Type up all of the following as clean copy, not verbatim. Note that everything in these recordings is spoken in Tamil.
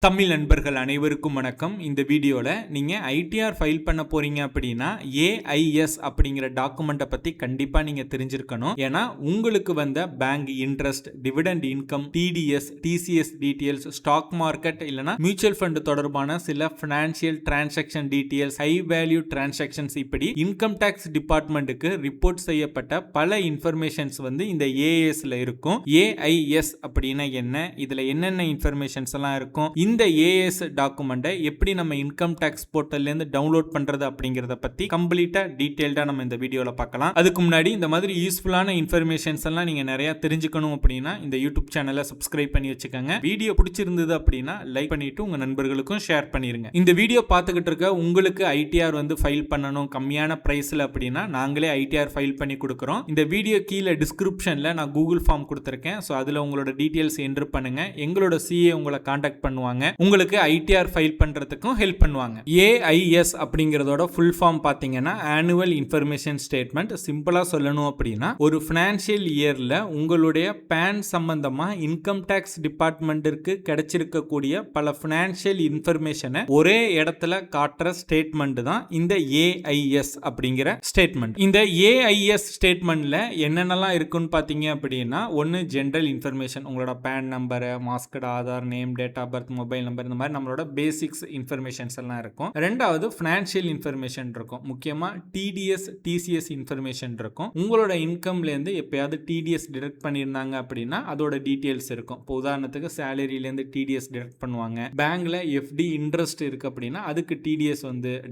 தமிழ் நண்பர்கள் அனைவருக்கும் வணக்கம். இந்த வீடியோவில் நீங்கள் ஐடிஆர் ஃபைல் பண்ண போகிறீங்க அப்படின்னா ஏஐஎஸ் அப்படிங்கிற டாக்குமெண்ட்டை பற்றி கண்டிப்பாக நீங்கள் தெரிஞ்சிருக்கணும். ஏன்னா உங்களுக்கு வந்த bank interest, dividend income, TDS, TCS details, stock market இல்லைனா மியூச்சுவல் ஃபண்ட் தொடர்பான சில financial transaction details, high value transactions, இப்படி இன்கம் டேக்ஸ் டிபார்ட்மெண்ட்டுக்கு ரிப்போர்ட் செய்யப்பட்ட பல இன்ஃபர்மேஷன்ஸ் இந்த ஏஎஸ்ல இருக்கும். ஏஐஎஸ் அப்படின்னா என்ன, இதில் என்னென்ன இன்ஃபர்மேஷன்ஸ் எல்லாம் இருக்கும், இந்த ஏஎஸ் டாக்குமெண்ட்டை எப்படி நம்ம இன்கம் டேக்ஸ் போர்ட்டல்லேருந்து டவுன்லோட் பண்றது அப்படிங்கிறத பத்தி கம்ப்ளீட்டா டீடைல்டா நம்ம இந்த வீடியோல பார்க்கலாம். அதுக்கு முன்னாடி இந்த மாதிரி யூஸ்ஃபுல்லான இன்ஃபர்மேஷன்ஸ் எல்லாம் நீங்க நிறைய தெரிஞ்சுக்கணும் அப்படின்னா இந்த யூடியூப் சேனலை சப்ஸ்கிரைப் பண்ணி வச்சுக்கோங்க. வீடியோ பிடிச்சிருந்தது அப்படின்னா லைக் பண்ணிட்டு உங்க நண்பர்களுக்கும் ஷேர் பண்ணிருங்க. இந்த வீடியோ பார்த்துக்கிட்டு இருக்க உங்களுக்கு ஐடிஆர் ஃபைல் பண்ணணும் கம்மியான பிரைஸ்ல அப்படின்னா நாங்களே ஐடிஆர் ஃபைல் பண்ணி கொடுக்குறோம். இந்த வீடியோ கீழே டிஸ்கிரிப்ஷன்ல நான் கூகுள் ஃபார்ம் கொடுத்துருக்கேன். ஸோ அதில் உங்களோட டீட்டெயில்ஸ் என்ட்ரு பண்ணுங்க. எங்களோட சிஏ உங்களை கான்டாக்ட் பண்ணுவாங்க. உங்களுக்கு ஐடிஆர் ஃபைல் பண்றதுக்கும் ஹெல்ப் பண்ணுவாங்க. ஏஐஎஸ் அப்படிங்கறதோட ஃபுல் ஃபார்ம் பாத்தீங்கன்னா ஆனுவல் இன்ஃபர்மேஷன் ஸ்டேட்மெண்ட். சிம்பிளா சொல்லணும் அப்படின்னா ஒரு ஃபினான்ஷியல் இயர்ல உங்களுடைய பேன் சம்பந்தமா இன்கம் டேக்ஸ் டிபார்ட்மெண்ட்டிற்கு கிடைச்சிருக்கக்கூடிய பல ஃபினான்ஷியல் இன்ஃபர்மேஷனை ஒரே இடத்துல காட்டுற ஸ்டேட்மெண்ட் தான் இந்த ஏஐஎஸ் அப்படிங்கிற ஸ்டேட்மெண்ட். இந்த ஏஐஎஸ் ஸ்டேட்மெண்ட்ல என்னென்னலாம் இருக்குன்னு பாத்தீங்க அப்படின்னா, ஒன்னு ஜெனரல் இன்ஃபர்மேஷன், உங்களோட PAN number, masked, Aadhaar, name, date of birth, mobile number, இந்த மாதிரி நம்மளோட பேசிக்ஸ் இன்ஃபர்மேஷன்ஸ் எல்லாம் இருக்கும். ரெண்டாவது ஃபினான்ஷியல் இன்ஃபர்மேஷன் இருக்கும். முக்கியமா டிடிஎஸ், டிசிஎஸ் இன்ஃபர்மேஷன் இருக்கும். உங்களோட இன்கம்ல இருந்து எப்பயாவது டிடிஎஸ் டிடக்ட் பண்ணியிருந்தாங்க அப்படின்னா அதோட டீடைல்ஸ் இருக்கும். இப்போ உதாரணத்துக்கு சேலரியில இருந்து டிடிஎஸ் டிடக்ட் பண்ணுவாங்க. பேங்க்ல எஃப்டி இன்ட்ரெஸ்ட் இருக்கு அப்படின்னா அதுக்கு டிடிஎஸ்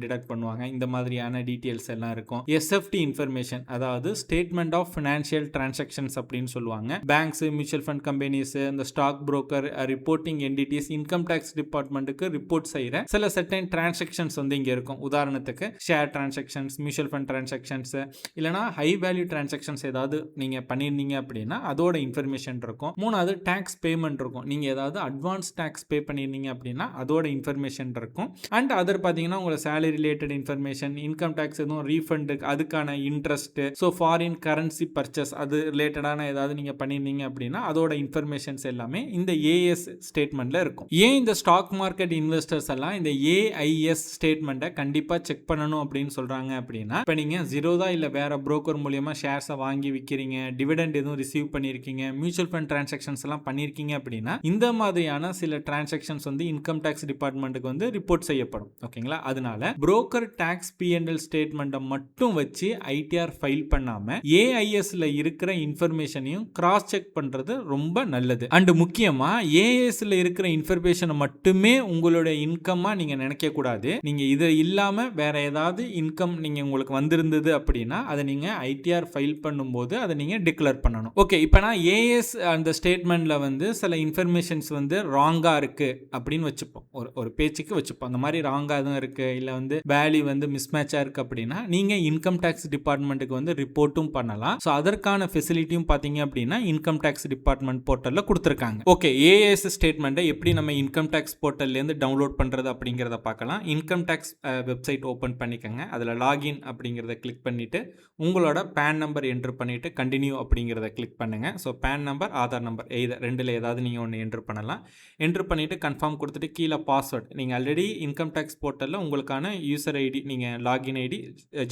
டிடக்ட் பண்ணுவாங்க. இந்த மாதிரியான டீடைல்ஸ் எல்லாம் இருக்கும். எஸ்எஃப்டி இன்ஃபர்மேஷன், அதாவது ஸ்டேட்மெண்ட் ஆஃப் ஃபினான்ஷியல் டிரான்சாக்ஷன்ஸ் அப்படின்னு சொல்லுவாங்க. பேங்க்ஸ், மியூச்சுவல் ஃபண்ட் கம்பெனிஸ், இந்த stock broker, reporting entities, income tax டிபார்ட்மெண்ட்டுக்கு ரிப்போர்ட் செய்யற சில சர்டன் டிரான்சாக்ஷன்ஸ் இங்க இருக்கும். உதாரணத்துக்கு share transactions, mutual fund transactions, இல்லனா ஹை வேல்யூ டிரான்சாக்ஷன்ஸ் ஏதாவது நீங்க பண்ணிருந்தீங்க அப்படின்னா அதோட இன்ஃபர்மேஷன் இருக்கும். மூணாவது டாக்ஸ் பேமெண்ட் இருக்கும். நீங்க ஏதாவது அட்வான்ஸ் டாக்ஸ் பே பண்ணிருந்தீங்க அப்படின்னா அதோட இன்ஃபர்மேஷன் இருக்கும். அண்ட் அதர் பாத்தீங்கன்னா உங்களோட salary related information, income tax எதுவும் ரீஃபண்ட், அதுக்கான interest, so foreign currency purchase அது ரிலேட்டடான ஏதாவது நீங்க பண்ணிருந்தீங்க அப்படின்னா அதோட இன்ஃபர்மேஷன்ஸ் எல்லாமே இந்த ஏஎஸ் ஸ்டேட்மெண்ட்ல இருக்கும். ஏன் இந்த ஸ்டாக் மார்க்கெட் இன்வெஸ்டர்ஸ் எல்லாம் இந்த ஏஐஎஸ் ஸ்டேட்மெண்ட்டை கண்டிப்பா செக் பண்ணணும் அப்படின்னு சொல்றாங்க அப்படின்னா, இப்போ நீங்க ஜீரோதா இல்ல வேற புரோக்கர் மூலமா ஷேர்ஸை வாங்கி விற்கிறீங்க, டிவிடெண்ட் எதுவும் ரிசீவ் பண்ணிருக்கீங்க, மியூச்சுவல் ஃபண்ட் டிரான்சாக்ஷன்ஸ் எல்லாம் பண்ணிருக்கீங்க அப்படின்னா இந்த மாதிரியான சில டிரான்சாக்ஷன்ஸ் இன்கம் டாக்ஸ் டிபார்ட்மெண்ட்டுக்கு ரிப்போர்ட் செய்யப்படும். ஓகேங்களா? அதனால புரோக்கர் டாக்ஸ் பிஎன்எல் ஸ்டேட்மெண்ட்டை மட்டும் வச்சு ஐடிஆர் ஃபைல் பண்ணாம ஏஐஎஸ்ல இருக்கிற இன்ஃபர்மேஷனையும் கிராஸ் செக் பண்றது ரொம்ப நல்லது. அண்ட் முக்கியமா ஏஎஸ்ல இருக்கிற இன்ஃபர்மேஷனை மட்டுமே உங்களுடைய இன்கம்மா நீங்க நினைக்க கூடாது. நீங்க இது இல்லாம வேற ஏதாவது இன்கம் நீங்க உங்களுக்கு வந்திருந்தது அப்படின்னா அதை நீங்க ஐடிஆர் ஃபைல் பண்ணும்போது அதை நீங்க டிக்ளேர் பண்ணணும். ஓகே, இப்போ நான் ஏஎஸ் அந்த ஸ்டேட்மெண்ட்ல சில இன்ஃபர்மேஷன்ஸ் ராங்கா இருக்கு அப்படின்னு வச்சுப்போம். ஒரு பேச்சுக்கு வச்சுப்போம். அந்த மாதிரி ராங்கா எதுவும் இருக்கு இல்ல வேல்யூ மிஸ்மேட்சா இருக்கு அப்படின்னா நீங்க இன்கம் டாக்ஸ் டிபார்ட்மெண்ட்டுக்கு ரிப்போர்ட்டும் பண்ணலாம். ஸோ அதற்கான ஃபெசிலிட்டியும் பாத்தீங்க அப்படின்னா இன்கம் டாக்ஸ் டிபார்ட்மெண்ட் போர்ட்டல்ல கொடுத்துருக்காங்க. ஓகே, ஏஎஸ் ஸ்டேட்மெண்ட்டை எப்படி நம்ம இன்கம் டாக்ஸ் போர்ட்டல்லேருந்து டவுன்லோட் பண்ணுறது அப்படிங்கிறத பார்க்கலாம். இன்கம் டேக்ஸ் வெப்சைட் ஓப்பன் பண்ணிக்கோங்க. அதில் லாகின் அப்படிங்கிறத கிளிக் பண்ணிவிட்டு உங்களோட பேன் நம்பர் என்ட்ரு பண்ணிவிட்டு கண்டினியூ அப்படிங்கிறத கிளிக் பண்ணுங்கள். So PAN number, Aadhaar number ரெண்டில் ஏதாவது நீங்கள் ஒன்று என்ட்ரு பண்ணலாம். என்ட்ரு பண்ணிவிட்டு கன்ஃபார்ம் கொடுத்துட்டு கீழே பாஸ்வேர்ட், நீங்கள் ஆல்ரெடி இன்கம் டேக்ஸ் போர்ட்டலில் உங்களுக்கான யூசர் ஐடி நீங்கள் லாகின் ஐடி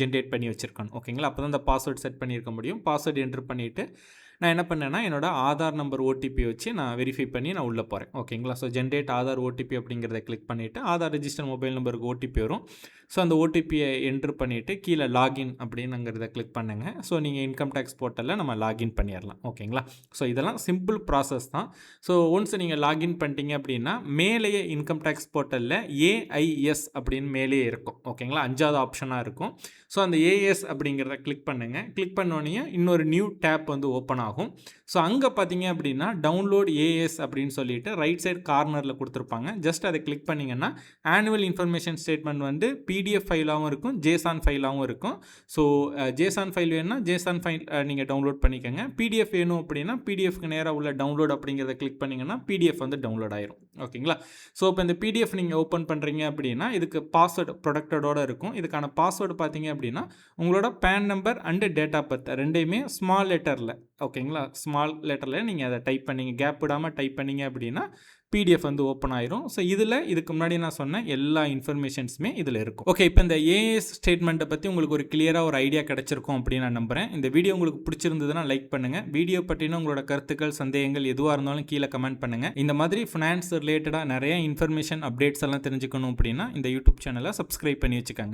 ஜென்ரேட் பண்ணி வச்சுருக்கணும். ஓகேங்களா? அப்போ தான் இந்த பாஸ்வேர்ட் செட் பண்ணியிருக்க முடியும். பாஸ்வேர்ட் என்ட்ரு பண்ணிவிட்டு நான் என்ன பண்ணேன்னா என்னோட ஆதார் நம்பர் ஓடிபி வச்சு நான் வெரிஃபை பண்ணி நான் உள்ளே போகிறேன். ஓகேங்களா? ஸோ ஜென்ரேட் ஆதார் ஓடிபி அப்படிங்கிறத கிளிக் பண்ணிவிட்டு ஆதார் ரெஜிஸ்டர் மொபைல் நம்பருக்கு ஓடிபி வரும். ஸோ அந்த ஓடிபியை என்ட்ரு பண்ணிவிட்டு கீழே லாகின் அப்படின்னுங்கிறத கிளிக் பண்ணுங்க. ஸோ நீங்கள் இன்கம் டேக்ஸ் போர்ட்டலில் நம்ம லாகின் பண்ணிடலாம். ஓகேங்களா? ஸோ இதெல்லாம் சிம்பிள் ப்ராசஸ் தான். ஸோ ஒன்ஸ் நீங்கள் லாகின் பண்ணிட்டீங்க அப்படின்னா மேலேயே இன்கம் டேக்ஸ் போர்ட்டலில் ஏஐஎஸ் அப்படின்னு மேலேயே இருக்கும். ஓகேங்களா? 5வது ஆப்ஷனாக இருக்கும். ஸோ அந்த ஏஎஸ் அப்படிங்கிறத கிளிக் பண்ணுங்கள். கிளிக் பண்ணோடனே இன்னொரு நியூ டேப் ஓப்பன் ஆகும். ஸோ அங்கே பார்த்தீங்க அப்படின்னா டவுன்லோட் ஏஎஸ் அப்படின்னு சொல்லிட்டு ரைட் சைட் கார்னரில் கொடுத்துருப்பாங்க. ஜஸ்ட் அதை கிளிக் பண்ணிங்கன்னா ஆனுவல் இன்ஃபர்மேஷன் ஸ்டேட்மெண்ட் பிடிஎஃப் ஃபைலாகவும் இருக்கும், ஜேசான் ஃபைலாகவும் இருக்கும். ஸோ ஜேசான் ஃபைல் வேணும்னா ஜேசான் ஃபைல் நீங்கள் டவுன்லோட் பண்ணிக்கோங்க. பிடிஎஃப் வேணும் அப்படின்னா பிடிஎஃப்க்கு நேராக உள்ள டவுன்லோட் அப்படிங்கிறத கிளிக் பண்ணிங்கன்னா பிடிஎஃப் டவுன்லோட் ஆயிரும். ஓகேங்களா? ஸோ இப்போ இந்த பிடிஎஃப் நீங்கள் ஓப்பன் பண்ணுறீங்க அப்படின்னா இதுக்கு பாஸ்வேர்டு ப்ரொடக்டடோடு இருக்கும். இதுக்கான பாஸ்வேர்டு பார்த்தீங்க அப்படின்னா உங்களோட PAN number and date of birth ரெண்டையுமே ஸ்மால் லெட்டரில், ஓகே, ஓகேங்களா? ஸ்மால் லெட்டரில் நீங்கள் அதை டைப் பண்ணீங்க, கேப் விடாமல் டைப் பண்ணீங்க அப்படின்னா பிடிஎஃப் வந்து ஓப்பன் ஆயிரும். ஸோ இதில் இதுக்கு முன்னாடி நான் சொன்ன எல்லா இன்ஃபர்மேஷன்ஸுமே இதில் இருக்கும். ஓகே, இப்போ இந்த ஏஎஸ் ஸ்டேட்மெண்ட்டை பற்றி உங்களுக்கு ஒரு கிளியராக ஒரு ஐடியா கிடைச்சிருக்கும் அப்படின்னு நான் நம்புகிறேன். இந்த வீடியோ உங்களுக்கு பிடிச்சிருந்ததுன்னா லைக் பண்ணுங்கள். வீடியோ பற்றின உங்களோட கருத்துக்கள், சந்தேகங்கள் எதுவாக இருந்தாலும் கீழே கமெண்ட் பண்ணுங்கள். இந்த மாதிரி ஃபினான்ஸ் ரிலேட்டடாக நிறைய இன்ஃபர்மேஷன் அப்டேட்ஸ் எல்லாம் தெரிஞ்சுக்கணும் அப்படின்னா இந்த யூடியூப் சேனலை சப்ஸ்கிரைப் பண்ணி வச்சுக்கோங்க.